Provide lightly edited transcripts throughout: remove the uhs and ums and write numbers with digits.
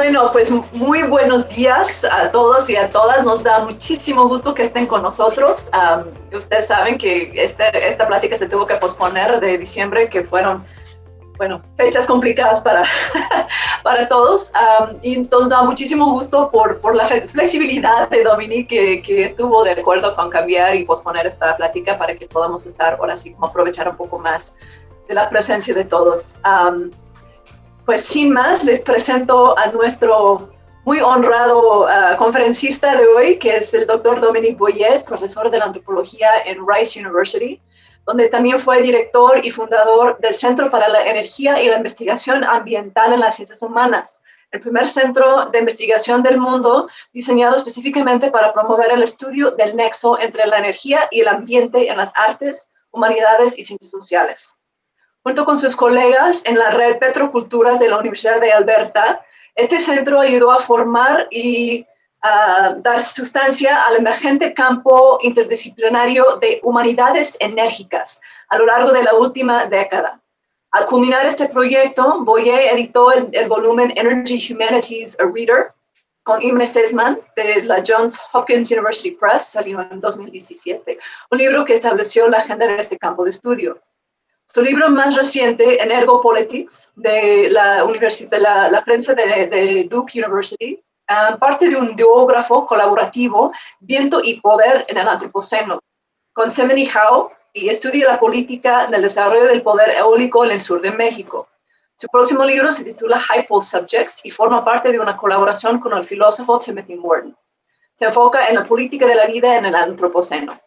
Bueno, pues muy buenos días a todos y a todas. Nos da muchísimo gusto que estén con nosotros. Ustedes saben que esta plática se tuvo que posponer de diciembre, que fueron, bueno, fechas complicadas para todos. Y entonces da muchísimo gusto por la flexibilidad de Dominic, que estuvo de acuerdo con cambiar y posponer esta plática para que podamos estar ahora sí, como aprovechar un poco más de la presencia de todos. Pues sin más, les presento a nuestro muy honrado conferencista de hoy, que es el doctor Dominic, profesor de la antropología en Rice University, donde también fue director y fundador del Centro para la Energía y la Investigación Ambiental en las Ciencias Humanas, el primer centro de investigación del mundo diseñado específicamente para promover el estudio del nexo entre la energía y el ambiente en las artes, humanidades y ciencias sociales. Junto con sus colegas en la red Petroculturas de la Universidad de Alberta, este centro ayudó a formar y dar sustancia al emergente campo interdisciplinario de humanidades enérgicas a lo largo de la última década. Al culminar este proyecto, Boyer editó el volumen Energy Humanities, a Reader, con Imre Sesman de la Johns Hopkins University Press, salió en 2017, un libro que estableció la agenda de este campo de estudio. Su libro más reciente, Energopolíticas, de la prensa de Duke University, parte de un geógrafo colaborativo, Viento y Poder en el Antropoceno, con Semeni Howe, y estudia la política del desarrollo del poder eólico en el sur de México. Su próximo libro se titula High Pole Subjects y forma parte de una colaboración con el filósofo Timothy Morton. Se enfoca en la política de la vida en el Antropoceno.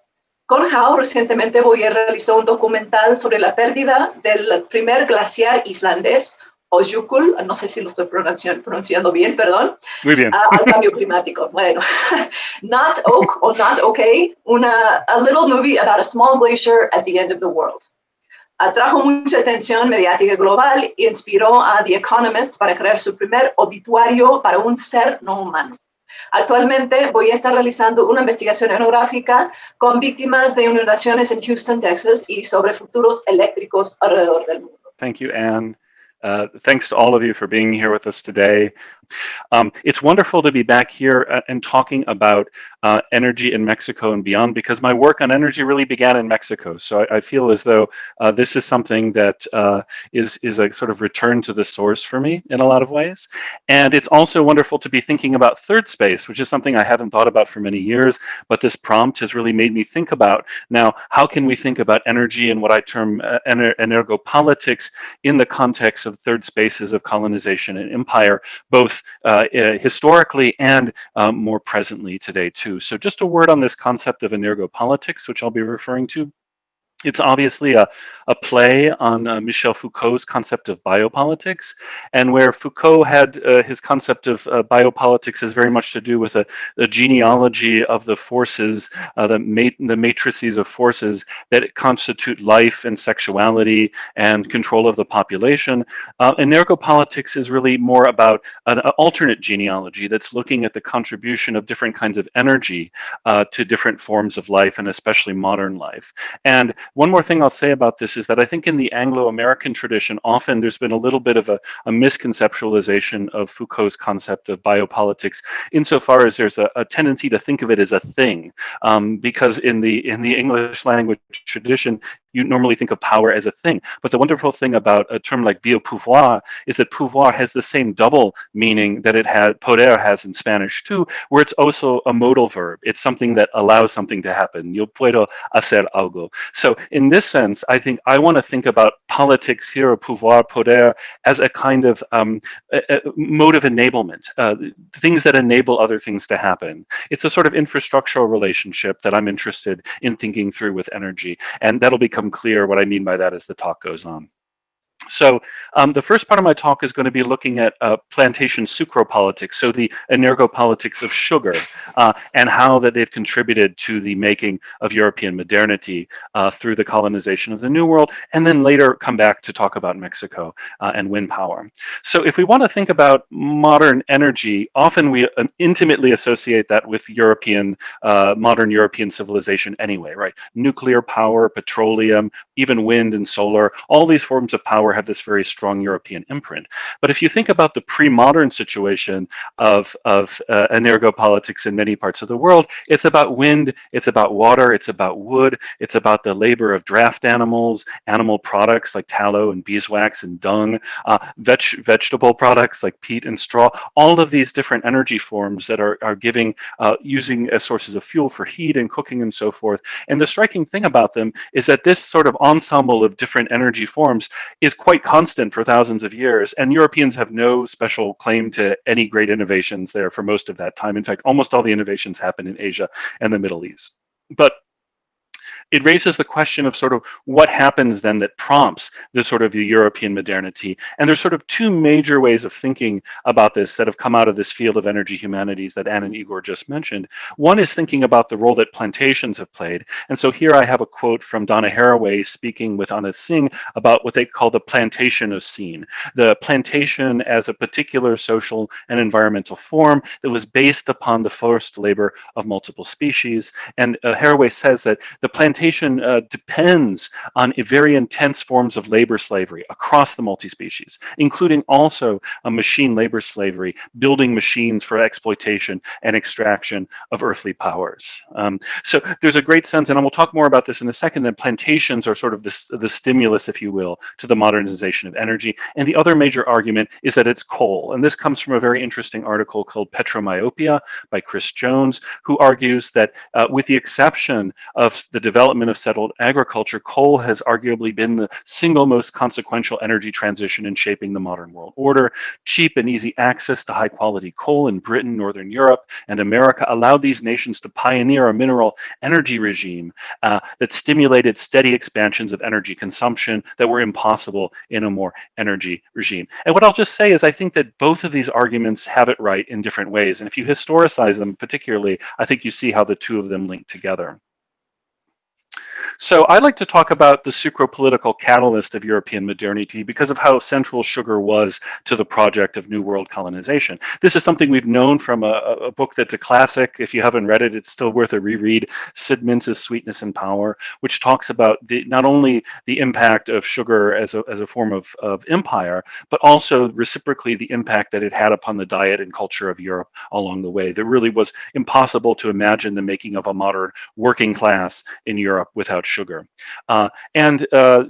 Con Howe, recientemente Boyer realizó un documental sobre la pérdida del primer glaciar islandés, Ojukul, no sé si lo estoy pronunciando bien, perdón. Muy bien. Al cambio climático. Bueno, Not Oak o Not Okay, a little movie about a small glacier at the end of the world. Atrajo mucha atención mediática global e inspiró a The Economist para crear su primer obituario para un ser no humano. Actualmente voy a estar realizando una investigación etnográfica con víctimas de inundaciones en Houston, Texas, y sobre futuros eléctricos alrededor del mundo. Thank you, Anne. Thanks to all of you for being here with us today. It's wonderful to be back here and talking about energy in Mexico and beyond, because my work on energy really began in Mexico. So I feel as though this is something that is a sort of return to the source for me in a lot of ways. And it's also wonderful to be thinking about third space, which is something I haven't thought about for many years, but this prompt has really made me think about, now, how can we think about energy and what I term energopolitics in the context of third spaces of colonization and empire, both historically and more presently today too. So just a word on this concept of energopolitics, which I'll be referring to. It's obviously a play on Michel Foucault's concept of biopolitics, and where Foucault had his concept of biopolitics is very much to do with a genealogy of the forces, the matrices of forces that constitute life and sexuality and control of the population. Energopolitics is really more about an alternate genealogy that's looking at the contribution of different kinds of energy to different forms of life, and especially modern life. And one more thing I'll say about this is that I think in the Anglo-American tradition, often there's been a little bit of a misconceptualization of Foucault's concept of biopolitics, insofar as there's a tendency to think of it as a thing, because in the English language tradition, you normally think of power as a thing. But the wonderful thing about a term like biopouvoir is that pouvoir has the same double meaning that it had, poder has in Spanish too, where it's also a modal verb. It's something that allows something to happen. Yo puedo hacer algo. So in this sense, I think I want to think about politics here, or pouvoir, poder, as a kind of a mode of enablement, things that enable other things to happen. It's a sort of infrastructural relationship that I'm interested in thinking through with energy, and that'll become clear what I mean by that as the talk goes on. So the first part of my talk is going to be looking at plantation sucropolitics, so the energopolitics of sugar, and how that they've contributed to the making of European modernity through the colonization of the New World, and then later come back to talk about Mexico and wind power. So if we want to think about modern energy, often we intimately associate that with modern European civilization anyway, right? Nuclear power, petroleum, even wind and solar, all these forms of power have this very strong European imprint. But if you think about the pre-modern situation of energopolitics in many parts of the world, it's about wind, it's about water, it's about wood, it's about the labor of draft animals, animal products like tallow and beeswax and dung, vegetable products like peat and straw, all of these different energy forms that are giving, using as sources of fuel for heat and cooking and so forth. And the striking thing about them is that this sort of ensemble of different energy forms is quite constant for thousands of years, and Europeans have no special claim to any great innovations there for most of that time. In fact, almost all the innovations happen in Asia and the Middle East. But it raises the question of sort of what happens then that prompts the sort of the European modernity. And there's sort of two major ways of thinking about this that have come out of this field of energy humanities that Anne and Igor just mentioned. One is thinking about the role that plantations have played. And so here I have a quote from Donna Haraway speaking with Anna Singh about what they call the plantationocene, the plantation as a particular social and environmental form that was based upon the forced labor of multiple species. And Haraway says that the plantation depends on very intense forms of labor slavery across the multi-species, including also a machine labor slavery, building machines for exploitation and extraction of earthly powers. So there's a great sense, and we'll talk more about this in a second, that plantations are sort of the stimulus, if you will, to the modernization of energy. And the other major argument is that it's coal. And this comes from a very interesting article called Petromyopia by Chris Jones, who argues that with the exception of the development of settled agriculture, coal has arguably been the single most consequential energy transition in shaping the modern world order. Cheap and easy access to high quality coal in Britain, Northern Europe, and America allowed these nations to pioneer a mineral energy regime that stimulated steady expansions of energy consumption that were impossible in a more energy regime. And what I'll just say is I think that both of these arguments have it right in different ways. And if you historicize them particularly, I think you see how the two of them link together. So I'd like to talk about the sucropolitical catalyst of European modernity because of how central sugar was to the project of New World colonization. This is something we've known from a book that's a classic. If you haven't read it, it's still worth a reread, Sid Mintz's Sweetness and Power, which talks about not only the impact of sugar as a form of empire, but also reciprocally the impact that it had upon the diet and culture of Europe along the way. There really was impossible to imagine the making of a modern working class in Europe without sugar.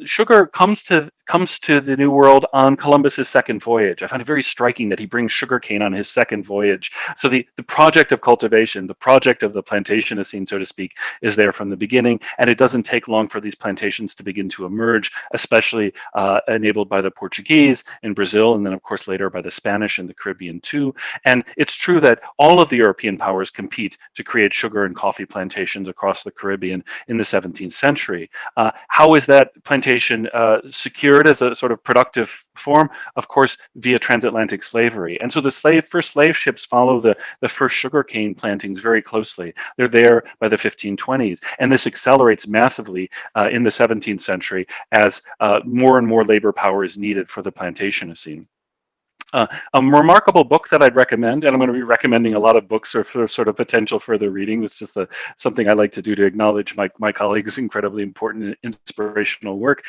Sugar comes to the New World on Columbus's second voyage. I find it very striking that he brings sugarcane on his second voyage. So the project of cultivation, the project of the plantationocene, so to speak, is there from the beginning, and it doesn't take long for these plantations to begin to emerge, especially enabled by the Portuguese in Brazil, and then of course later by the Spanish in the Caribbean too. And it's true that all of the European powers compete to create sugar and coffee plantations across the Caribbean in the 17th century. How is that plantation secured as a sort of productive form? Of course, via transatlantic slavery. And so the first slave ships follow the first sugarcane plantings very closely. They're there by the 1520s. And this accelerates massively in the 17th century as more and more labor power is needed for the plantationocene. A remarkable book that I'd recommend, and I'm going to be recommending a lot of books for sort of potential further reading. It's just something I like to do to acknowledge my colleagues' incredibly important and inspirational work.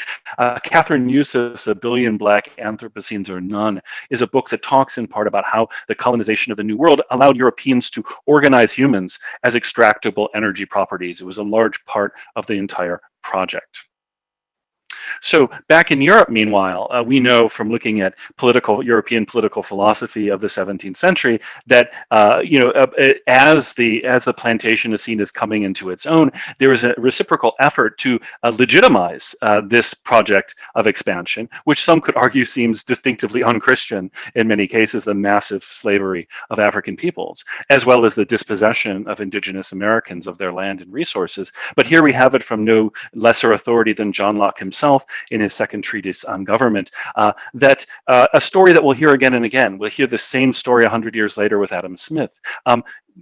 Catherine Yusuf's A Billion Black Anthropocenes or None is a book that talks in part about how the colonization of the New World allowed Europeans to organize humans as extractable energy properties. It was a large part of the entire project. So back in Europe, meanwhile, we know from looking at European political philosophy of the 17th century that as the plantationocene is coming into its own, there is a reciprocal effort to legitimize this project of expansion, which some could argue seems distinctively unchristian in many cases, the massive slavery of African peoples, as well as the dispossession of indigenous Americans of their land and resources. But here we have it from no lesser authority than John Locke himself in his second treatise on government, that a story that we'll hear again and again. We'll hear the same story 100 years later with Adam Smith.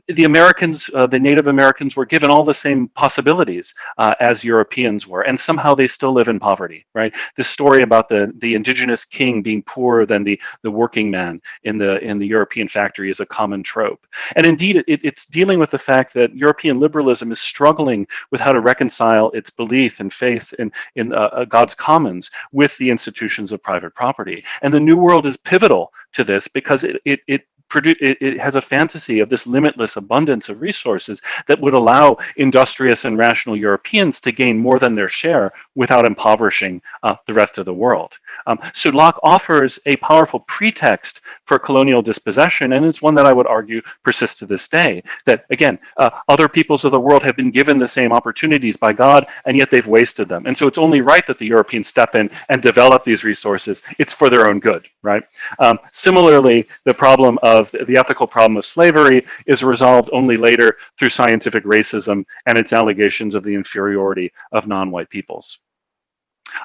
the Americans, the Native Americans, were given all the same possibilities as Europeans were, and somehow they still live in poverty, right? The story about the indigenous king being poorer than the working man in the European factory is a common trope. And indeed, it's dealing with the fact that European liberalism is struggling with how to reconcile its belief and faith in God's commons with the institutions of private property. And the New World is pivotal to this because it has a fantasy of this limitless abundance of resources that would allow industrious and rational Europeans to gain more than their share without impoverishing the rest of the world. So Locke offers a powerful pretext for colonial dispossession, and it's one that I would argue persists to this day. That again, other peoples of the world have been given the same opportunities by God, and yet they've wasted them. And so it's only right that the Europeans step in and develop these resources. It's for their own good, right? Similarly, the ethical problem of slavery is resolved only later through scientific racism and its allegations of the inferiority of non-white peoples.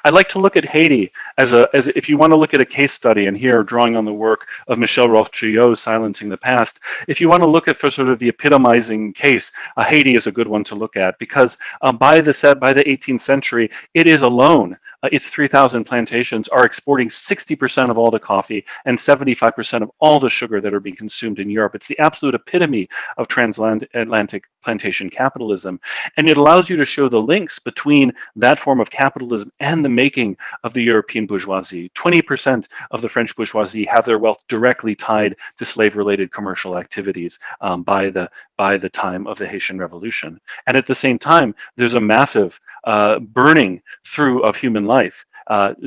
I'd like to look at Haiti as if you want to look at a case study, and here drawing on the work of Michel Rolfe-Trouillot's Silencing the Past, if you want to look at for sort of the epitomizing case, Haiti is a good one to look at because by the 18th century, it is alone. Its 3,000 plantations are exporting 60% of all the coffee and 75% of all the sugar that are being consumed in Europe. It's the absolute epitome of transatlantic plantation capitalism. And it allows you to show the links between that form of capitalism and the making of the European bourgeoisie. 20% of the French bourgeoisie have their wealth directly tied to slave-related commercial activities by the time of the Haitian Revolution. And at the same time, there's a massive burning through of human life.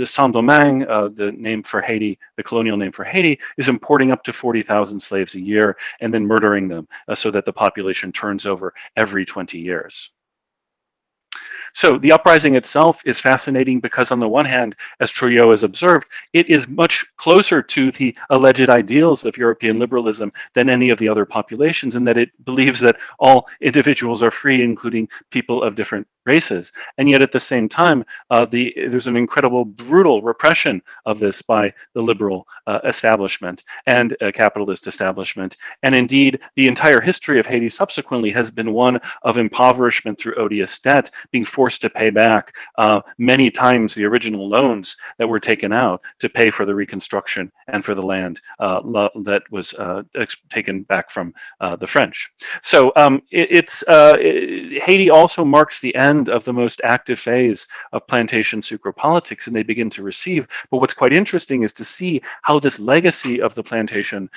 Saint-Domingue, the name for Haiti, the colonial name for Haiti, is importing up to 40,000 slaves a year and then murdering them so that the population turns over every 20 years. So the uprising itself is fascinating because on the one hand, as Trouillot has observed, it is much closer to the alleged ideals of European liberalism than any of the other populations, in that it believes that all individuals are free, including people of different races. And yet at the same time, there's an incredible brutal repression of this by the liberal establishment and capitalist establishment. And indeed, the entire history of Haiti subsequently has been one of impoverishment through odious debt, being forced to pay back many times the original loans that were taken out to pay for the reconstruction and for the land that was taken back from the French. So Haiti also marks the end of the most active phase of plantation sucre politics, and they begin to receive. But what's quite interesting is to see how this legacy of the plantation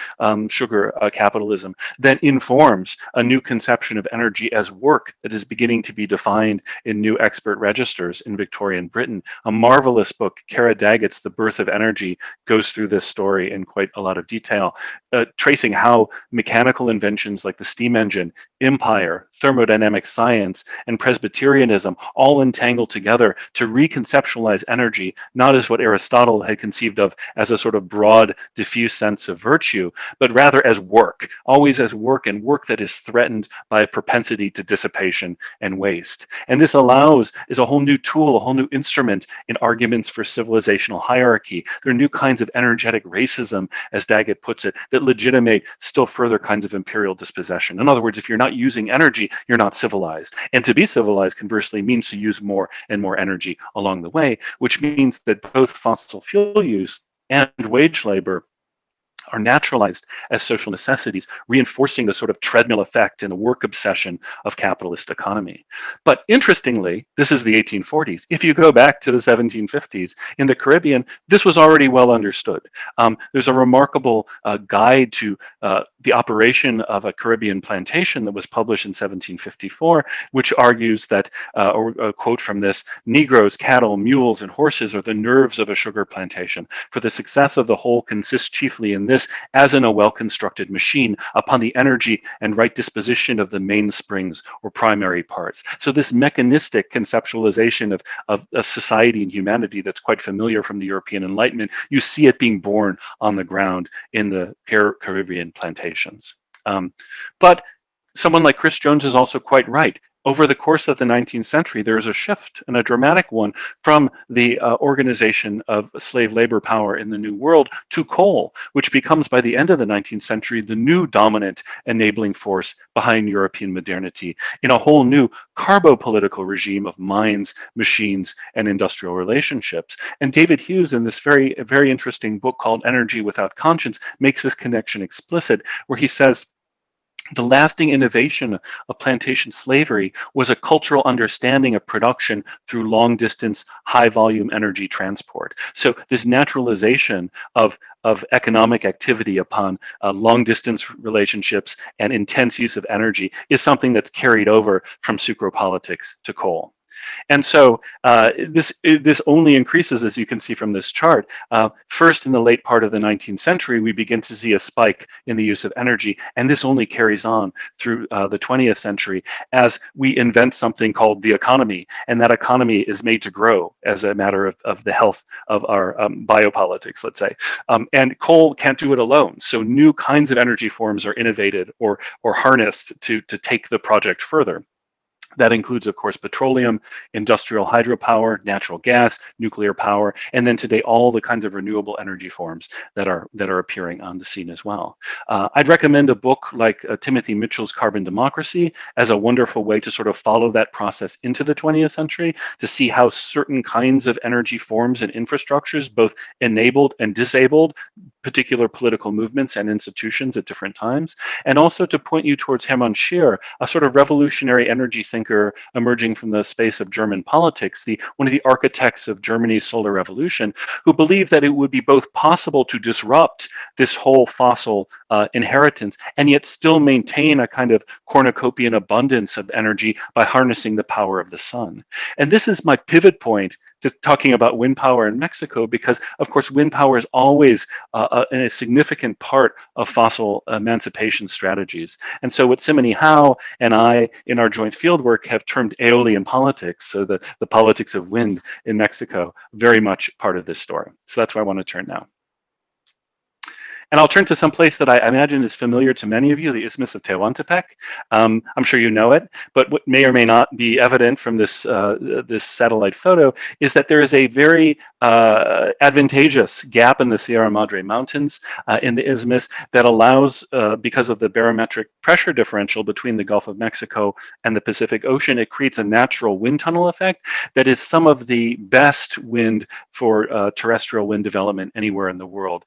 sugar capitalism then informs a new conception of energy as work that is beginning to be defined in new expert registers in Victorian Britain. A marvelous book, Kara Daggett's The Birth of Energy, goes through this story in quite a lot of detail, tracing how mechanical inventions like the steam engine, empire, thermodynamic science, and Presbyterianism all entangle together to reconceptualize energy, not as what Aristotle had conceived of as a sort of broad, diffuse sense of virtue, but rather as work, always as work, and work that is threatened by a propensity to dissipation and waste. And this is a whole new tool, a whole new instrument in arguments for civilizational hierarchy. There are new kinds of energetic racism, as Daggett puts it, that legitimate still further kinds of imperial dispossession. In other words, if you're not using energy, you're not civilized. And to be civilized, conversely, means to use more and more energy along the way, which means that both fossil fuel use and wage labor are naturalized as social necessities, reinforcing the sort of treadmill effect and the work obsession of capitalist economy. But interestingly, this is the 1840s. If you go back to the 1750s, in the Caribbean, this was already well understood. There's a remarkable guide to the operation of a Caribbean plantation that was published in 1754, which argues that, or a quote from this, Negroes, cattle, mules, and horses are the nerves of a sugar plantation. For the success of the whole consists chiefly in this, as in a well-constructed machine, upon the energy and right disposition of the mainsprings or primary parts. So this mechanistic conceptualization of society and humanity that's quite familiar from the European Enlightenment, you see it being born on the ground in the Caribbean plantations. But someone like Chris Jones is also quite right. over the course of the 19th century, there is a shift, and a dramatic one, from the organization of slave labor power in the New World to coal, which becomes, by the end of the 19th century, the new dominant enabling force behind European modernity in a whole new carbo-political regime of mines, machines, and industrial relationships. And David Hughes, in this very interesting book called Energy Without Conscience, makes this connection explicit, where he says, the lasting innovation of plantation slavery was a cultural understanding of production through long distance, high volume energy transport. So this naturalization of economic activity upon long distance relationships and intense use of energy is something that's carried over from sucropolitics to coal. And so this only increases, as you can see from this chart. First, in the late part of the 19th century, we begin to see a spike in the use of energy, and this only carries on through the 20th century as we invent something called the economy, and that economy is made to grow as a matter of the health of our biopolitics, let's say. And coal can't do it alone, so new kinds of energy forms are innovated or harnessed to take the project further. That includes, of course, petroleum, industrial hydropower, natural gas, nuclear power, and then today all the kinds of renewable energy forms that are appearing on the scene as well. I'd recommend a book like Timothy Mitchell's Carbon Democracy as a wonderful way to sort of follow that process into the 20th century, to see how certain kinds of energy forms and infrastructures both enabled and disabled particular political movements and institutions at different times, and also to point you towards Hermann Scheer, a sort of revolutionary energy thinker emerging from the space of German politics, one of the architects of Germany's solar revolution, who believed that it would be both possible to disrupt this whole fossil inheritance and yet still maintain a kind of cornucopian abundance of energy by harnessing the power of the sun. And this is my pivot point to talking about wind power in Mexico, because of course wind power is always a significant part of fossil emancipation strategies. And so what Simony Howe and I in our joint fieldwork have termed aeolian politics, so the politics of wind in Mexico, very much part of this story. So that's where I want to turn now. And I'll turn to some place that I imagine is familiar to many of you, the Isthmus of Tehuantepec. I'm sure you know it, but what may or may not be evident from this satellite photo is that there is a very advantageous gap in the Sierra Madre Mountains in the Isthmus that allows, because of the barometric pressure differential between the Gulf of Mexico and the Pacific Ocean, it creates a natural wind tunnel effect that is some of the best wind for terrestrial wind development anywhere in the world.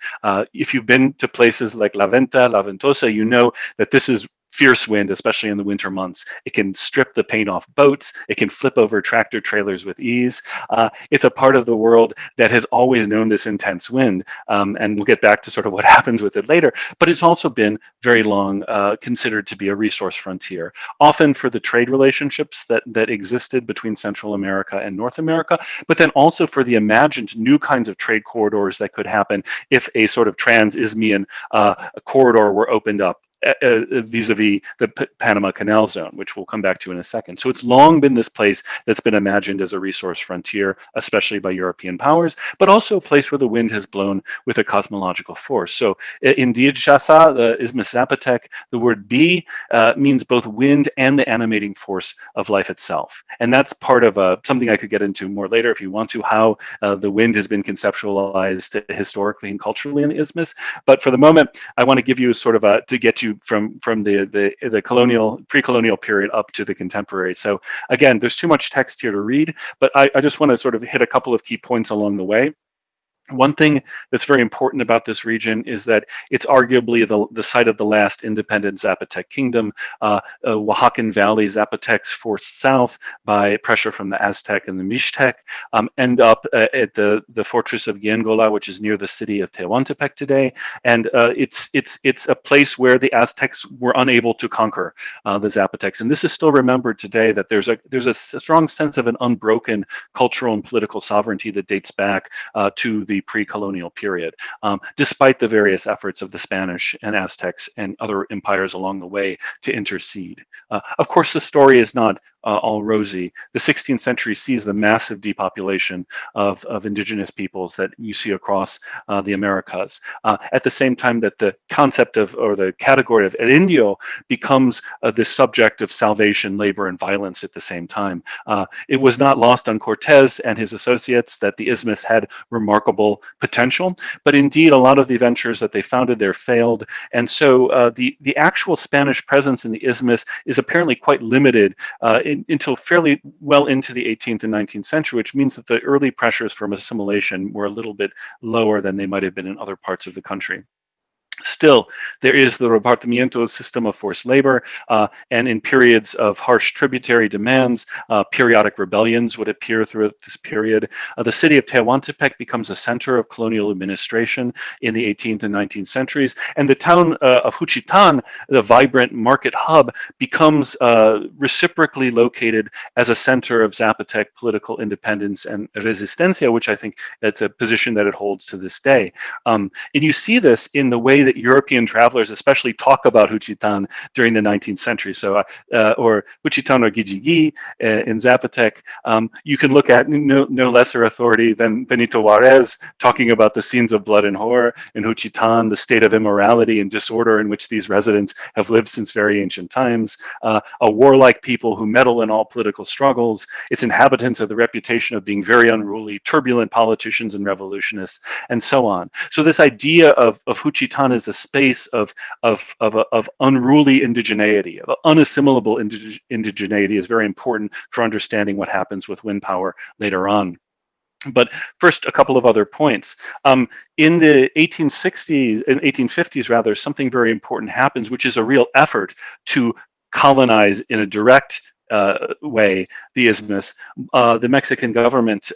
If you've been to places like La Venta, La Ventosa, you know that this is fierce wind, especially in the winter months. It can strip the paint off boats. It can flip over tractor trailers with ease. It's a part of the world that has always known this intense wind, and we'll get back to sort of what happens with it later. But it's also been very long considered to be a resource frontier, often for the trade relationships that existed between Central America and North America, but then also for the imagined new kinds of trade corridors that could happen if a sort of trans-Isthmian corridor were opened up vis-a-vis the Panama Canal Zone, which we'll come back to in a second. So it's long been this place that's been imagined as a resource frontier, especially by European powers, but also a place where the wind has blown with a cosmological force. So in Diachasa, the Isthmus Zapotec, the word bi means both wind and the animating force of life itself. And that's part of something I could get into more later if you want to, how the wind has been conceptualized historically and culturally in the Isthmus. But for the moment, I want to give you sort of to get you from the colonial, pre-colonial period up to the contemporary. So again, there's too much text here to read, but I just want to sort of hit a couple of key points along the way. One thing that's very important about this region is that it's arguably the site of the last independent Zapotec kingdom. Oaxacan Valley Zapotecs forced south by pressure from the Aztec and the Mixtec end up at the fortress of Yengola, which is near the city of Tehuantepec today. And it's a place where the Aztecs were unable to conquer the Zapotecs. And this is still remembered today, that there's a strong sense of an unbroken cultural and political sovereignty that dates back to the pre-colonial period, despite the various efforts of the Spanish and Aztecs and other empires along the way to intercede. Of course, the story is not all rosy. The 16th century sees the massive depopulation of indigenous peoples that you see across the Americas. At the same time that the concept of, or the category of el indio becomes the subject of salvation, labor, and violence at the same time. It was not lost on Cortez and his associates that the isthmus had remarkable potential, but indeed a lot of the ventures that they founded there failed, and so the actual Spanish presence in the isthmus is apparently quite limited until fairly well into the 18th and 19th century, which means that the early pressures from assimilation were a little bit lower than they might have been in other parts of the country. Still, there is the repartimiento system of forced labor, and in periods of harsh tributary demands, periodic rebellions would appear throughout this period. The city of Tehuantepec becomes a center of colonial administration in the 18th and 19th centuries, and the town of Juchitan, the vibrant market hub, becomes reciprocally located as a center of Zapotec political independence and resistencia, which I think that's a position that it holds to this day. And you see this in the way that European travelers especially talk about Juchitan during the 19th century. So, or Juchitan or Gijigi in Zapotec. You can look at no lesser authority than Benito Juarez talking about the scenes of blood and horror in Juchitan, the state of immorality and disorder in which these residents have lived since very ancient times, a warlike people who meddle in all political struggles. Its inhabitants have the reputation of being very unruly, turbulent politicians and revolutionists, and so on. So this idea of Juchitan as a space of unruly indigeneity, of unassimilable indigeneity, is very important for understanding what happens with wind power later on. But first, a couple of other points. In the 1860s, in 1850s rather, something very important happens, which is a real effort to colonize in a direct way the isthmus. The Mexican government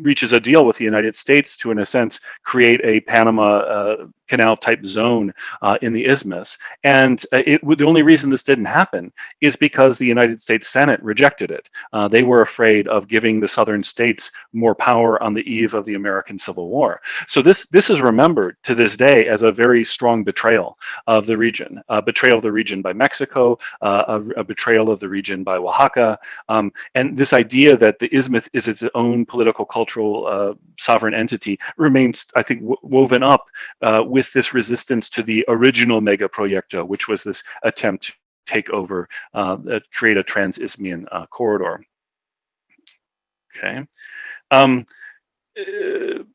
reaches a deal with the United States to, in a sense, create a Panama Canal type zone in the isthmus. And the only reason this didn't happen is because the United States Senate rejected it. They were afraid of giving the southern states more power on the eve of the American Civil War. So this is remembered to this day as a very strong betrayal of the region, betrayal of the region by Mexico, a betrayal of the region by Oaxaca, and this idea that the isthmus is its own political, cultural, sovereign entity remains, I think, woven up with this resistance to the original megaproyecto, which was this attempt to take over, create a trans-isthmian corridor. Okay.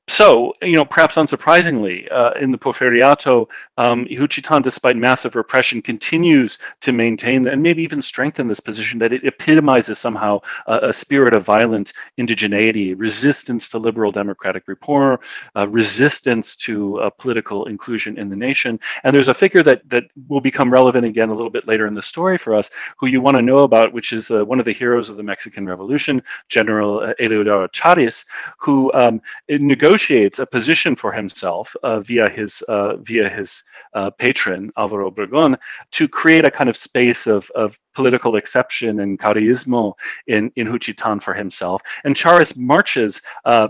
So, perhaps unsurprisingly, in the Porfiriato, Juchitan, despite massive repression, continues to maintain and maybe even strengthen this position that it epitomizes somehow a spirit of violent indigeneity, resistance to liberal democratic reform, resistance to political inclusion in the nation. And there's a figure that will become relevant again a little bit later in the story for us, who you want to know about, which is one of the heroes of the Mexican Revolution, General Eleodoro Charis, who negotiates a position for himself via his patron Alvaro Obregón to create a kind of space of political exception and caudillismo in Juchitan for himself. And Charis marches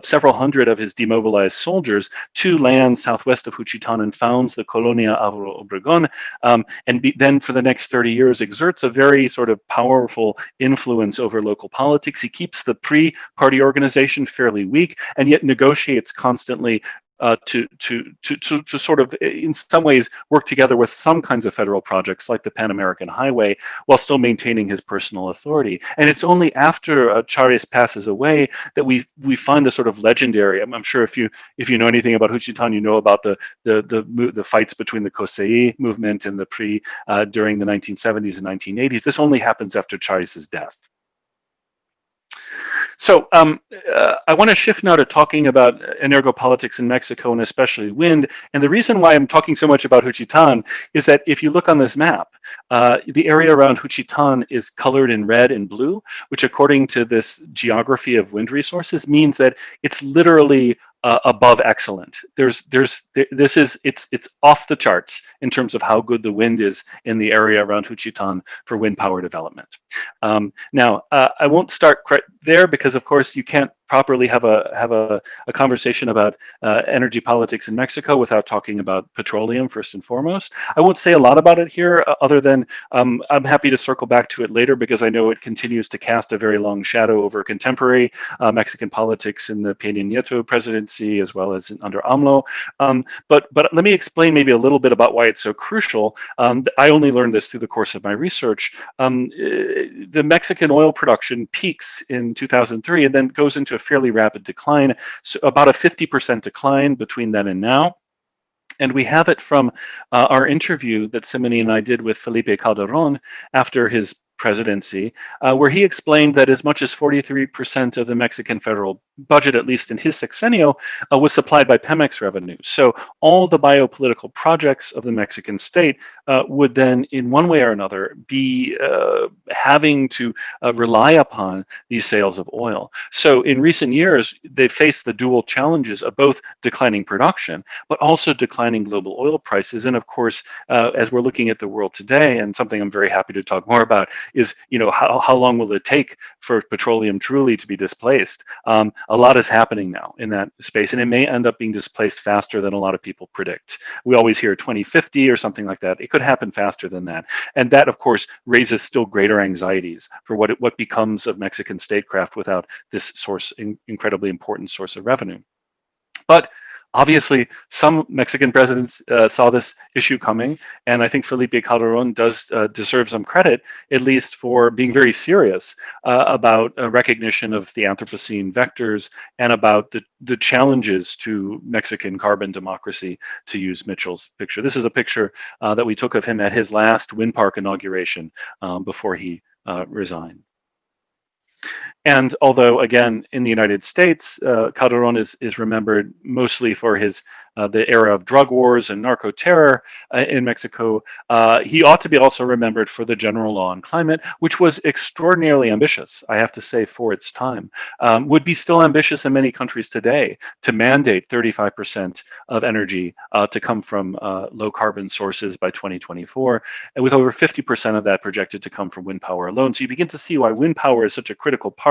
several hundred of his demobilized soldiers to land southwest of Juchitan and founds the Colonia Alvaro Obregón, and then for the next 30 years exerts a very sort of powerful influence over local politics. He keeps the pre-party organization fairly weak, and yet negotiates constantly to sort of, in some ways, work together with some kinds of federal projects like the Pan American Highway, while still maintaining his personal authority. And it's only after Charis passes away that we find the sort of legendary. I'm sure if you know anything about Juchitan, you know about the fights between the Kosei movement and the during the 1970s and 1980s. This only happens after Charis's death. So I want to shift now to talking about energopolitics in Mexico, and especially wind. And the reason why I'm talking so much about Juchitan is that if you look on this map, the area around Juchitan is colored in red and blue, which according to this geography of wind resources means that it's literally above excellent. It's off the charts in terms of how good the wind is in the area around Juchitan for wind power development. Now, I won't start there because, of course, you can't properly have a conversation about energy politics in Mexico without talking about petroleum first and foremost. I won't say a lot about it here, other than I'm happy to circle back to it later because I know it continues to cast a very long shadow over contemporary Mexican politics in the Peña Nieto presidency as well as under AMLO. But let me explain maybe a little bit about why it's so crucial. I only learned this through the course of my research. The Mexican oil production peaks in 2003 and then goes into a fairly rapid decline, so about a 50% decline between then and now. And we have it from our interview that Simone and I did with Felipe Calderon after his presidency, where he explained that as much as 43% of the Mexican federal budget, at least in his sexenio, was supplied by Pemex revenues. So all the biopolitical projects of the Mexican state would then, in one way or another, be having to rely upon these sales of oil. So in recent years, they faced the dual challenges of both declining production, but also declining global oil prices. And of course, as we're looking at the world today, and something I'm very happy to talk more about, is how long will it take for petroleum truly to be displaced? A lot is happening now in that space, and it may end up being displaced faster than a lot of people predict. We always hear 2050 or something like that. It could happen faster than that, and that, of course, raises still greater anxieties for what becomes of Mexican statecraft without this incredibly important source of revenue. But obviously, some Mexican presidents saw this issue coming, and I think Felipe Calderon does deserve some credit, at least for being very serious about recognition of the Anthropocene vectors and about the challenges to Mexican carbon democracy, to use Mitchell's picture. This is a picture that we took of him at his last wind park inauguration before he resigned. And although, again, in the United States, Calderon is remembered mostly for the era of drug wars and narco terror in Mexico, he ought to be also remembered for the general law on climate, which was extraordinarily ambitious, I have to say, for its time. Would be still ambitious in many countries today to mandate 35% of energy to come from low carbon sources by 2024, and with over 50% of that projected to come from wind power alone. So you begin to see why wind power is such a critical part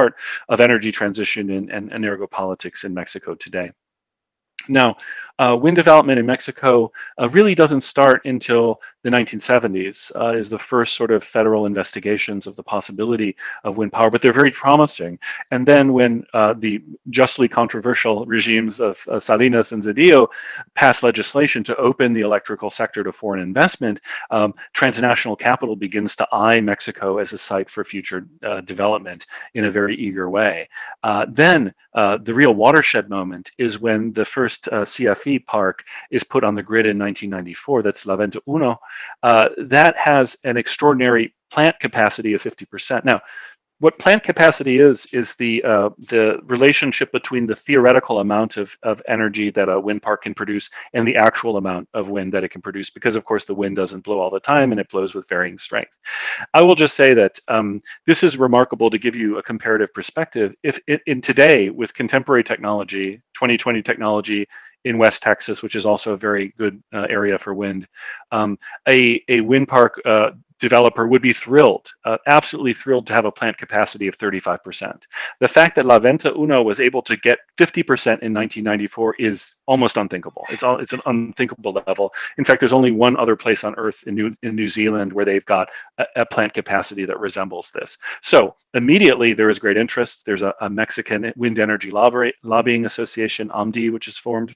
of energy transition and energopolitics in Mexico today. Now, wind development in Mexico really doesn't start until the 1970s, is the first sort of federal investigations of the possibility of wind power, but they're very promising. And then when the justly controversial regimes of Salinas and Zedillo passed legislation to open the electrical sector to foreign investment, transnational capital begins to eye Mexico as a site for future development in a very eager way. Then the real watershed moment is when the first CFE park is put on the grid in 1994. That's La Venta Uno. That has an extraordinary plant capacity of 50%. Now, what plant capacity is the relationship between the theoretical amount of energy that a wind park can produce and the actual amount of wind that it can produce, because of course the wind doesn't blow all the time and it blows with varying strength. I will just say that this is remarkable to give you a comparative perspective. If in today, with contemporary technology, 2020 technology in West Texas, which is also a very good area for wind, a wind park developer would be thrilled, absolutely thrilled to have a plant capacity of 35%. The fact that La Venta Uno was able to get 50% in 1994 is almost unthinkable. It's an unthinkable level. In fact, there's only one other place on Earth in New Zealand where they've got a plant capacity that resembles this. So immediately there is great interest. There's a Mexican Wind Energy Lobbying Association, AMDI, which is formed.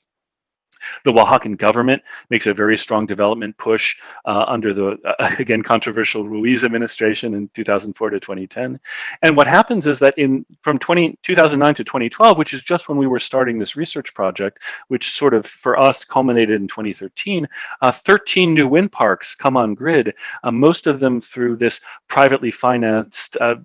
The Oaxacan government makes a very strong development push under the, again, controversial Ruiz administration in 2004 to 2010. And what happens is that from 2009 to 2012, which is just when we were starting this research project, which sort of for us culminated in 2013, 13 new wind parks come on grid, most of them through this privately financed, a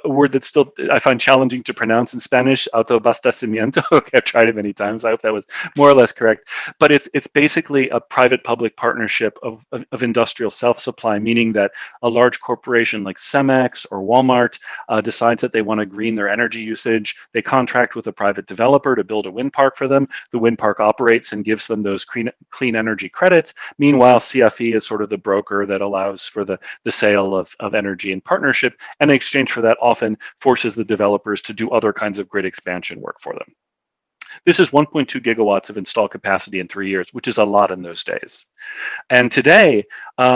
word that still I find challenging to pronounce in Spanish, autoabastecimiento. I've tried it many times. I hope that was more or less correct. But it's basically a private-public partnership of industrial self-supply, meaning that a large corporation like Cemex or Walmart decides that they want to green their energy usage. They contract with a private developer to build a wind park for them. The wind park operates and gives them those clean energy credits. Meanwhile, CFE is sort of the broker that allows for the sale of energy in partnership, and in exchange for that often forces the developers to do other kinds of grid expansion work for them. This is 1.2 gigawatts of installed capacity in 3 years, which is a lot in those days. And today,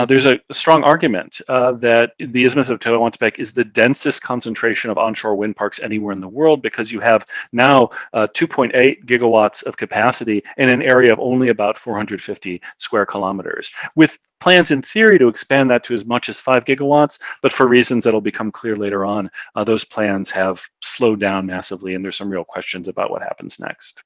there's a strong argument that the Isthmus of Tehuantepec is the densest concentration of onshore wind parks anywhere in the world, because you have now 2.8 gigawatts of capacity in an area of only about 450 square kilometers, with plans in theory to expand that to as much as 5 gigawatts, but for reasons that'll become clear later on, those plans have slowed down massively, and there's some real questions about what happens next.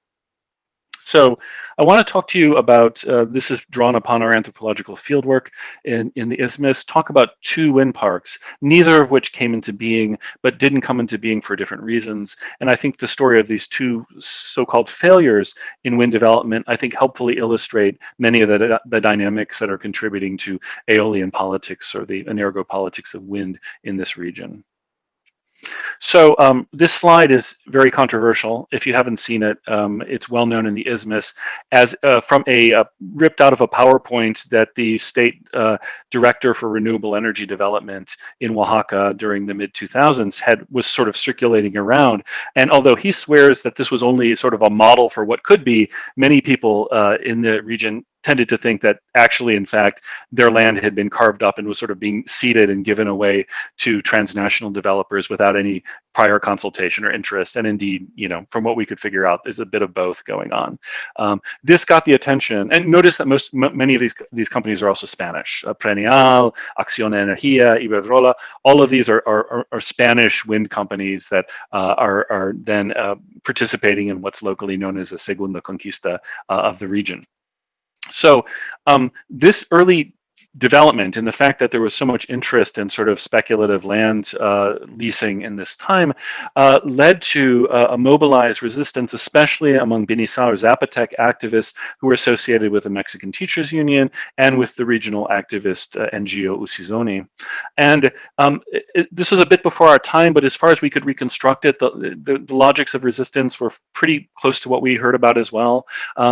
So I want to talk to you about, this is drawn upon our anthropological fieldwork in the Isthmus, talk about 2 wind parks, neither of which came into being, but didn't come into being for different reasons. And I think the story of these 2 so-called failures in wind development, I think helpfully illustrate many of the dynamics that are contributing to aeolian politics, or the energopolitics of wind in this region. So this slide is very controversial. If you haven't seen it, it's well known in the Isthmus as from ripped out of a PowerPoint that the state director for renewable energy development in Oaxaca during the mid-2000s was sort of circulating around. And although he swears that this was only sort of a model for what could be, many people in the region tended to think that actually, in fact, their land had been carved up and was sort of being ceded and given away to transnational developers without any prior consultation or interest. And indeed, from what we could figure out, there's a bit of both going on. This got the attention, and notice that many of these companies are also Spanish. Prenial, Energía, Iberdrola, all of these are Spanish wind companies that are then participating in what's locally known as a Segunda Conquista of the region. So this early development, and the fact that there was so much interest in sort of speculative land leasing in this time led to a mobilized resistance, especially among Beniçá or Zapotec activists who were associated with the Mexican Teachers Union and with the regional activist NGO Usizoni. And this was a bit before our time, but as far as we could reconstruct it, the logics of resistance were pretty close to what we heard about as well.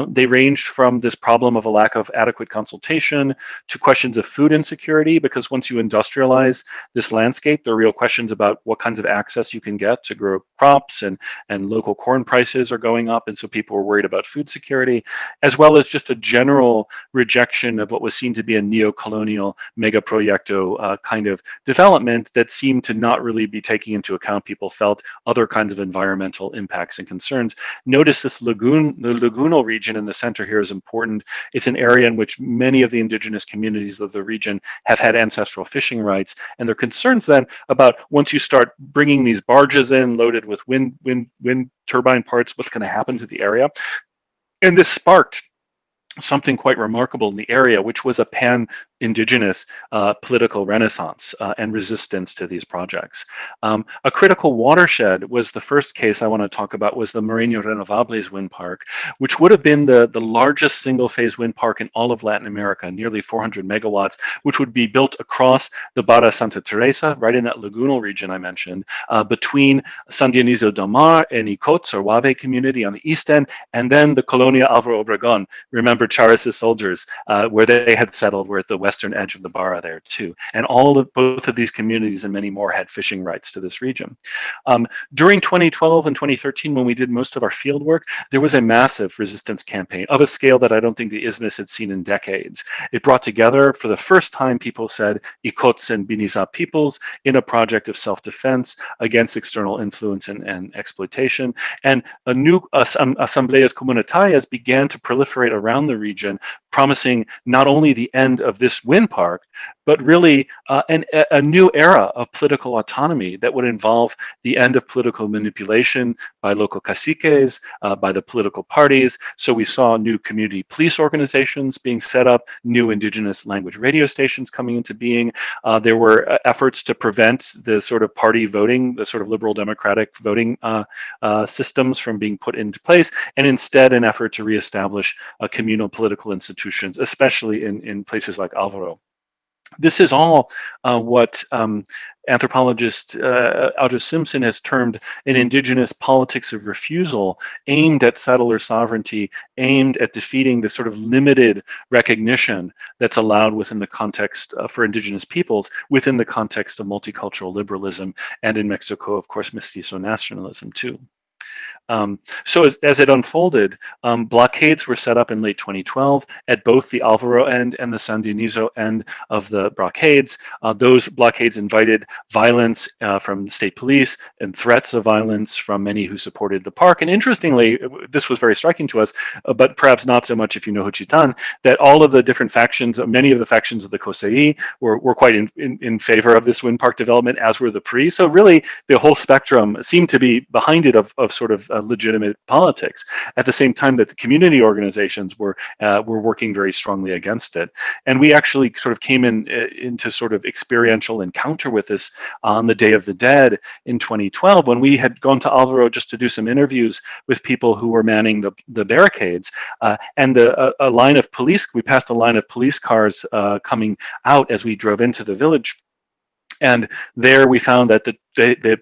They ranged from this problem of a lack of adequate consultation to questions of food insecurity, because once you industrialize this landscape, there are real questions about what kinds of access you can get to grow crops, and local corn prices are going up, and so people were worried about food security, as well as just a general rejection of what was seen to be a neo-colonial megaproyecto kind of development that seemed to not really be taking into account, people felt, other kinds of environmental impacts and concerns. Notice this the lagoonal region in the center here is important. It's an area in which many of the indigenous communities of the region have had ancestral fishing rights, and there are concerns then about, once you start bringing these barges in loaded with wind turbine parts, what's going to happen to the area. And this sparked something quite remarkable in the area, which was a pan-indigenous political renaissance and resistance to these projects. A critical watershed was the first case I want to talk about, was the Moreno Renovables wind park, which would have been the largest single-phase wind park in all of Latin America, nearly 400 megawatts, which would be built across the Barra Santa Teresa, right in that lagoonal region I mentioned, between San Dionisio del Mar and Icots or Wave community on the east end, and then the Colonia Alvaro Obregón. Remember, Chavez's soldiers, where they had settled, were at the western edge of the Barra there too. And both of these communities and many more had fishing rights to this region. During 2012 and 2013, when we did most of our field work, there was a massive resistance campaign of a scale that I don't think the Isthmus had seen in decades. It brought together, for the first time, people said, Icots and Beniçá peoples in a project of self-defense against external influence and exploitation. And a new asambleas comunitarias began to proliferate around the region, promising not only the end of this wind park, but really a new era of political autonomy that would involve the end of political manipulation by local caciques, by the political parties. So we saw new community police organizations being set up, new indigenous language radio stations coming into being. There were efforts to prevent the sort of party voting, the sort of liberal democratic voting systems from being put into place, and instead an effort to reestablish communal political institutions, especially in places like Alvaro. This is all what anthropologist Aldous Simpson has termed an indigenous politics of refusal, aimed at settler sovereignty, aimed at defeating the sort of limited recognition that's allowed within the context for indigenous peoples, within the context of multicultural liberalism, and in Mexico, of course, mestizo nationalism too. So as it unfolded, blockades were set up in late 2012 at both the Alvaro end and the San Dionisio end of the blockades. Those blockades invited violence from the state police and threats of violence from many who supported the park. And interestingly, this was very striking to us, but perhaps not so much if you know Juchitán, that all of the different factions, many of the factions of the COSEI were quite in favor of this wind park development, as were the PRI. So really, the whole spectrum seemed to be behind it of sort of legitimate politics, at the same time that the community organizations were working very strongly against it. And we actually sort of came into sort of experiential encounter with this on the Day of the Dead in 2012, when we had gone to Alvaro just to do some interviews with people who were manning the barricades, and a line of police, we passed a line of police cars coming out as we drove into the village. And there we found that the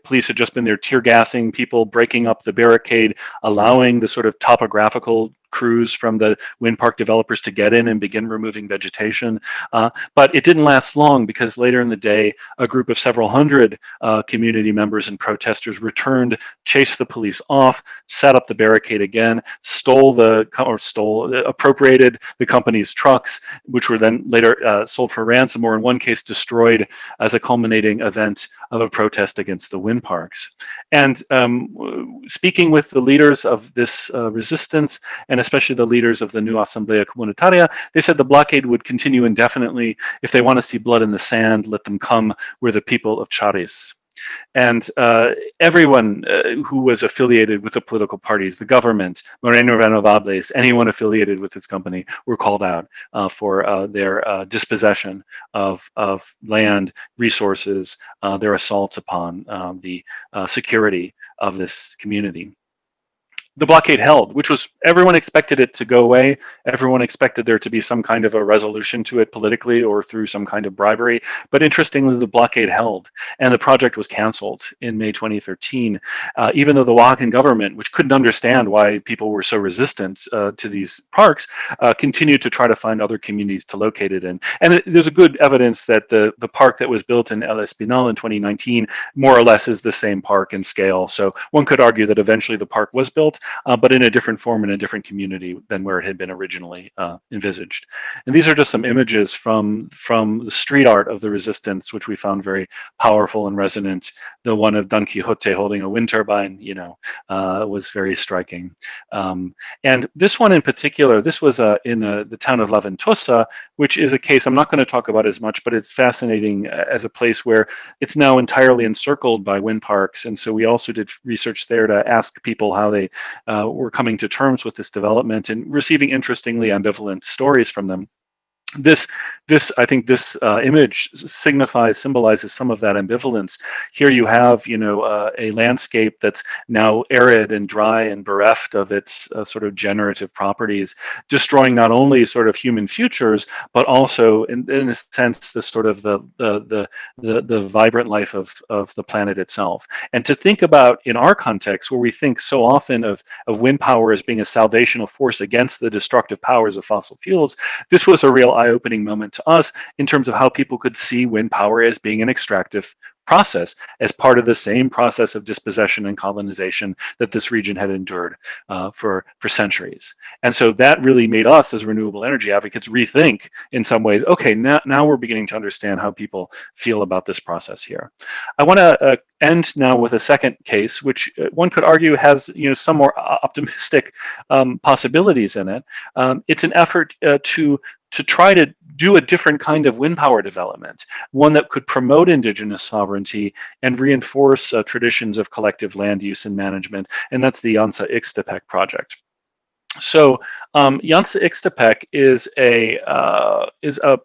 police had just been there tear gassing people, breaking up the barricade, allowing the sort of topographical crews from the wind park developers to get in and begin removing vegetation. But it didn't last long, because later in the day, a group of several hundred community members and protesters returned, chased the police off, set up the barricade again, appropriated the company's trucks, which were then later sold for ransom, or in one case destroyed as a culminating event of a protest against the wind parks. And speaking with the leaders of this resistance, and especially the leaders of the new Asamblea Comunitaria, they said the blockade would continue indefinitely. If they want to see blood in the sand, let them come. We're the people of Charis. And everyone who was affiliated with the political parties, the government, Moreno Renovables, anyone affiliated with this company, were called out for their dispossession of land, resources, their assault upon the security of this community. The blockade held, which was, everyone expected it to go away. Everyone expected there to be some kind of a resolution to it politically or through some kind of bribery. But interestingly, the blockade held, and the project was canceled in May 2013, even though the Oaxacan government, which couldn't understand why people were so resistant to these parks, continued to try to find other communities to locate it in. And there's a good evidence that the park that was built in El Espinal in 2019 more or less is the same park in scale. So one could argue that eventually the park was built, but in a different form, in a different community than where it had been originally envisaged. And these are just some images from the street art of the resistance, which we found very powerful and resonant. The one of Don Quixote holding a wind turbine, was very striking. And this one in particular, this was in the town of La Ventosa, which is a case I'm not going to talk about as much, but it's fascinating as a place where it's now entirely encircled by wind parks. And so we also did research there to ask people how they were coming to terms with this development, and receiving interestingly ambivalent stories from them. I think this image symbolizes some of that ambivalence. Here you have, a landscape that's now arid and dry and bereft of its sort of generative properties, destroying not only sort of human futures, but also, in a sense, the sort of the vibrant life of the planet itself. And to think about, in our context, where we think so often of wind power as being a salvational force against the destructive powers of fossil fuels, this was a real eye-opening moment to us in terms of how people could see wind power as being an extractive process, as part of the same process of dispossession and colonization that this region had endured for centuries. And so that really made us, as renewable energy advocates, rethink in some ways, okay, now we're beginning to understand how people feel about this process here. I want to end now with a second case, which one could argue has some more optimistic possibilities in it. It's an effort to try to do a different kind of wind power development, one that could promote indigenous sovereignty and reinforce traditions of collective land use and management, and that's the Yansa Ixtepec project. So Yansa Ixtepec is a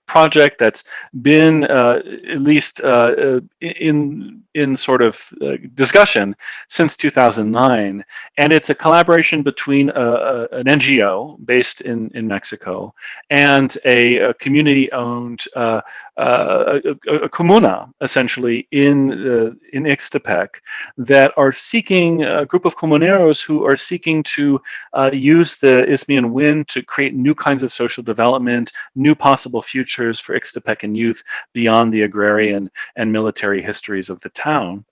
project that's been at least in sort of discussion since 2009, and it's a collaboration between an NGO based in Mexico and a community-owned a comuna, essentially in Ixtepec, that are seeking a group of comuneros who are seeking to use the Isthmian wind to create new kinds of social development, new possible futures for Ixtepecan youth beyond the agrarian and military histories of the town.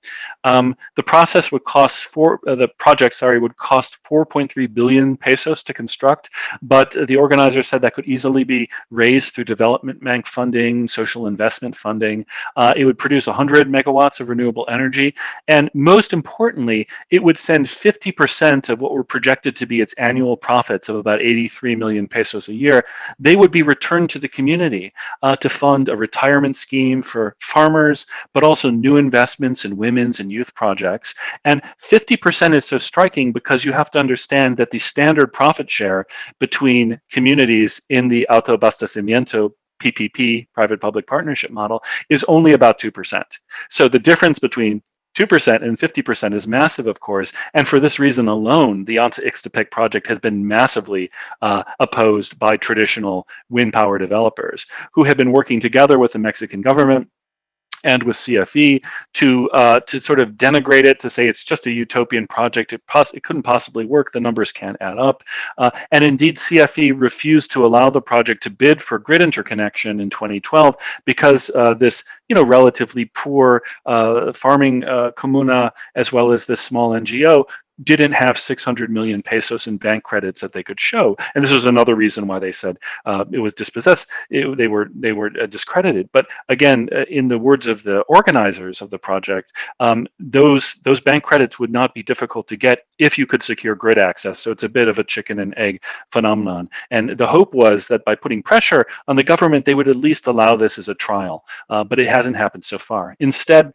The project would cost 4.3 billion pesos to construct, but the organizer said that could easily be raised through development bank funding, social investment funding. It would produce 100 megawatts of renewable energy, and most importantly, it would send 50% of what were projected to be its annual profits of about 83 million pesos a year. They would be returned to the community to fund a retirement scheme for farmers, but also new investments in women's and youth projects. And 50% is so striking because you have to understand that the standard profit share between communities in the Alto Abastecimiento PPP, private-public partnership model, is only about 2%. So the difference between 2% and 50% is massive, of course, and for this reason alone, the Yansa Ixtepec project has been massively opposed by traditional wind power developers who have been working together with the Mexican government and with CFE to sort of denigrate it, to say it's just a utopian project. It couldn't possibly work. The numbers can't add up. And indeed, CFE refused to allow the project to bid for grid interconnection in 2012 because this, relatively poor farming comuna, as well as this small NGO, didn't have 600 million pesos in bank credits that they could show, and this was another reason why they said it was dispossessed. They were discredited. But again, in the words of the organizers of the project, those bank credits would not be difficult to get if you could secure grid access. So it's a bit of a chicken and egg phenomenon. And the hope was that by putting pressure on the government, they would at least allow this as a trial. But it hasn't happened so far. Instead,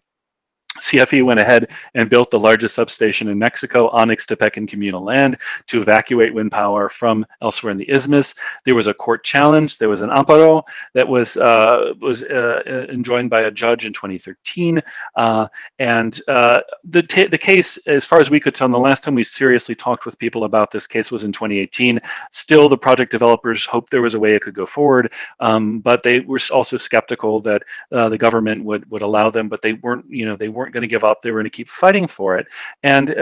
CFE went ahead and built the largest substation in Mexico on Ixtepecan communal land to evacuate wind power from elsewhere in the isthmus. There was a court challenge. There was an amparo that was enjoined by a judge in 2013. The case, as far as we could tell, the last time we seriously talked with people about this case was in 2018. Still, the project developers hoped there was a way it could go forward, but they were also skeptical that the government would allow them. But they weren't going to give up. They were going to keep fighting for it. And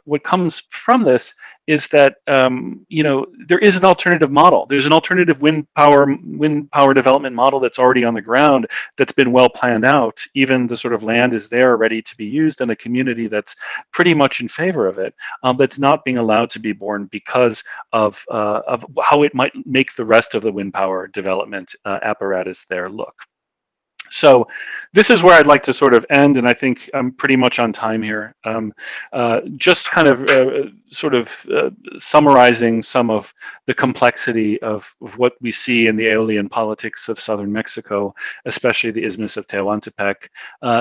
what comes from this is that there is an alternative model. There's an alternative wind power development model that's already on the ground, that's been well planned out. Even the sort of land is there, ready to be used, and a community that's pretty much in favor of it. That's not being allowed to be born because of how it might make the rest of the wind power development apparatus there look. So this is where I'd like to sort of end, and I think I'm pretty much on time here. Just kind of summarizing some of the complexity of what we see in the aeolian politics of southern Mexico, especially the Isthmus of Tehuantepec.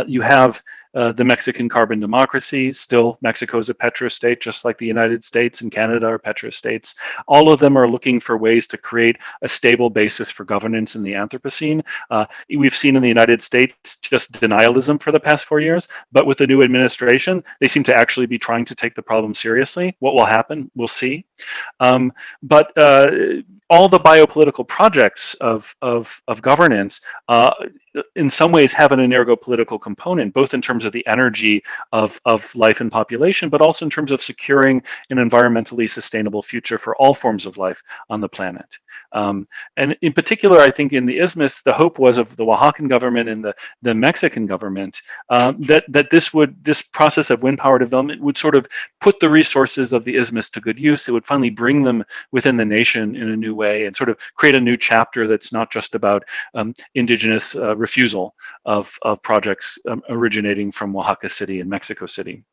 You have the Mexican carbon democracy. Still, Mexico is a petrostate, just like the United States and Canada are petrostates. All of them are looking for ways to create a stable basis for governance in the Anthropocene. We've seen in the United States just denialism for the past 4 years, but with the new administration, they seem to actually be trying to take the problem seriously. What will happen? We'll see. But all the biopolitical projects of governance in some ways have an energopolitical component, both in terms of the energy of life and population, but also in terms of securing an environmentally sustainable future for all forms of life on the planet. And in particular, I think in the Isthmus, the hope was of the Oaxacan government and the Mexican government that this process of wind power development would sort of put the resources of the Isthmus to good use. It would finally bring them within the nation in a new way and sort of create a new chapter that's not just about indigenous refusal of projects originating from Oaxaca City and Mexico City.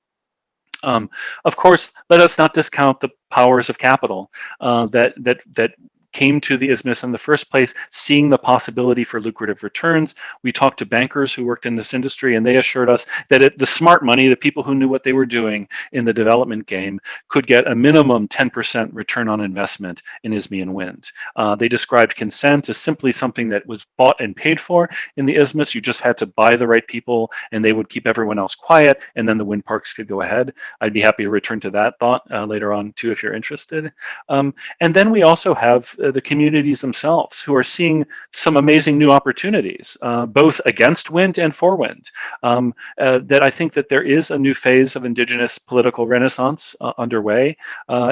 Of course, let us not discount the powers of capital that came to the isthmus in the first place, seeing the possibility for lucrative returns. We talked to bankers who worked in this industry, and they assured us that the smart money, the people who knew what they were doing in the development game, could get a minimum 10% return on investment in Isthmian wind. They described consent as simply something that was bought and paid for in the isthmus. You just had to buy the right people, and they would keep everyone else quiet, and then the wind parks could go ahead. I'd be happy to return to that thought later on too, if you're interested. And then we also have the communities themselves who are seeing some amazing new opportunities, both against wind and for wind. That I think that there is a new phase of indigenous political renaissance underway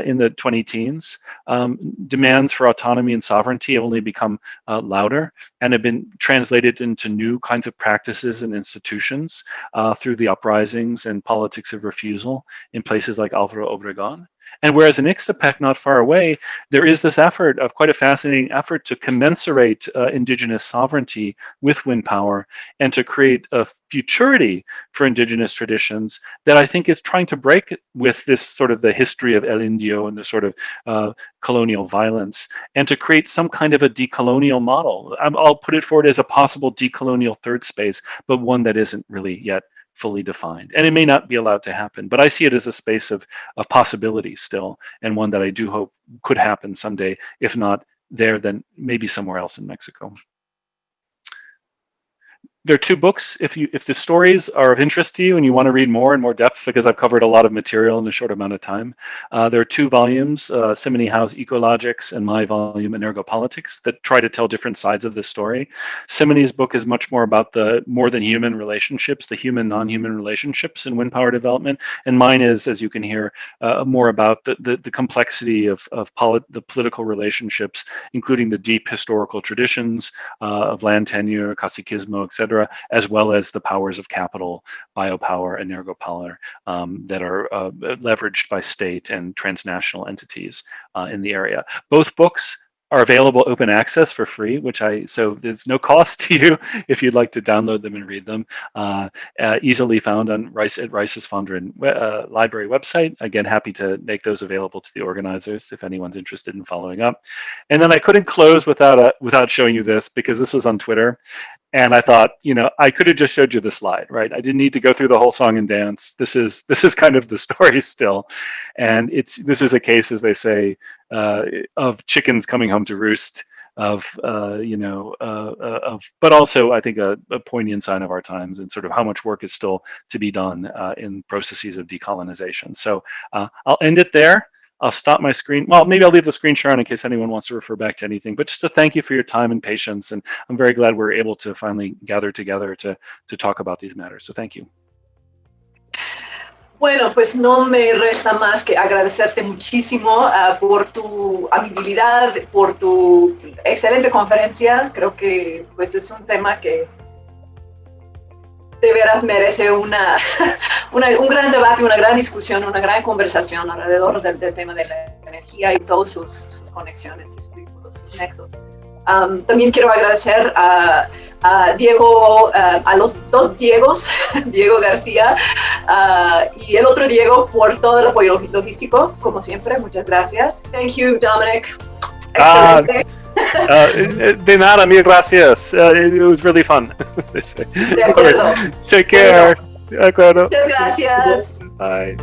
in the 20-teens. Demands for autonomy and sovereignty have only become louder and have been translated into new kinds of practices and institutions through the uprisings and politics of refusal in places like Alvaro Obregón. And whereas in Ixtepec, not far away, there is this effort of quite a fascinating effort to commensurate indigenous sovereignty with wind power and to create a futurity for indigenous traditions that I think is trying to break with this sort of the history of El Indio and the sort of colonial violence, and to create some kind of a decolonial model. I'll put it forward as a possible decolonial third space, but one that isn't really yet fully defined. And it may not be allowed to happen, but I see it as a space of possibility still, and one that I do hope could happen someday, if not there, then maybe somewhere else in Mexico. There are two books, if the stories are of interest to you and you want to read more in more depth, because I've covered a lot of material in a short amount of time. There are two volumes, Simony Howe's Ecologics and my volume, Energopolíticas, that try to tell different sides of this story. Simony's book is much more about the more than human relationships, the human, non-human relationships in wind power development. And mine is, as you can hear, more about the complexity of the political relationships, including the deep historical traditions of land tenure, caciquismo, etc., as well as the powers of capital, biopower, energopower, that are leveraged by state and transnational entities in the area. Both books are available open access for free, so there's no cost to you if you'd like to download them and read them. Easily found on Rice's Fondren library website. Again, happy to make those available to the organizers if anyone's interested in following up. And then I couldn't close without showing you this, because this was on Twitter. And I thought, I could have just showed you the slide, right? I didn't need to go through the whole song and dance. This is kind of the story still. And this is a case, as they say, of chickens coming home to roost, but also I think a poignant sign of our times and sort of how much work is still to be done in processes of decolonization. So I'll end it there. I'll stop my screen. Well, maybe I'll leave the screen share on in case anyone wants to refer back to anything, but just to thank you for your time and patience. And I'm very glad we're able to finally gather together to talk about these matters. So thank you. Bueno, pues no me resta más que agradecerte muchísimo por tu amabilidad, por tu excelente conferencia. Creo que pues es un tema que de veras merece un gran debate, una gran discusión, una gran conversación alrededor del tema de la energía y todas sus conexiones, sus vínculos, sus nexos. También quiero agradecer a Diego, a los dos Diegos, Diego García y el otro Diego, por todo el apoyo logístico, como siempre. Muchas gracias. Thank you, Dominic. Excelente. De nada, mil gracias. It was really fun. De acuerdo. Take care. De acuerdo. Muchas gracias. Bye.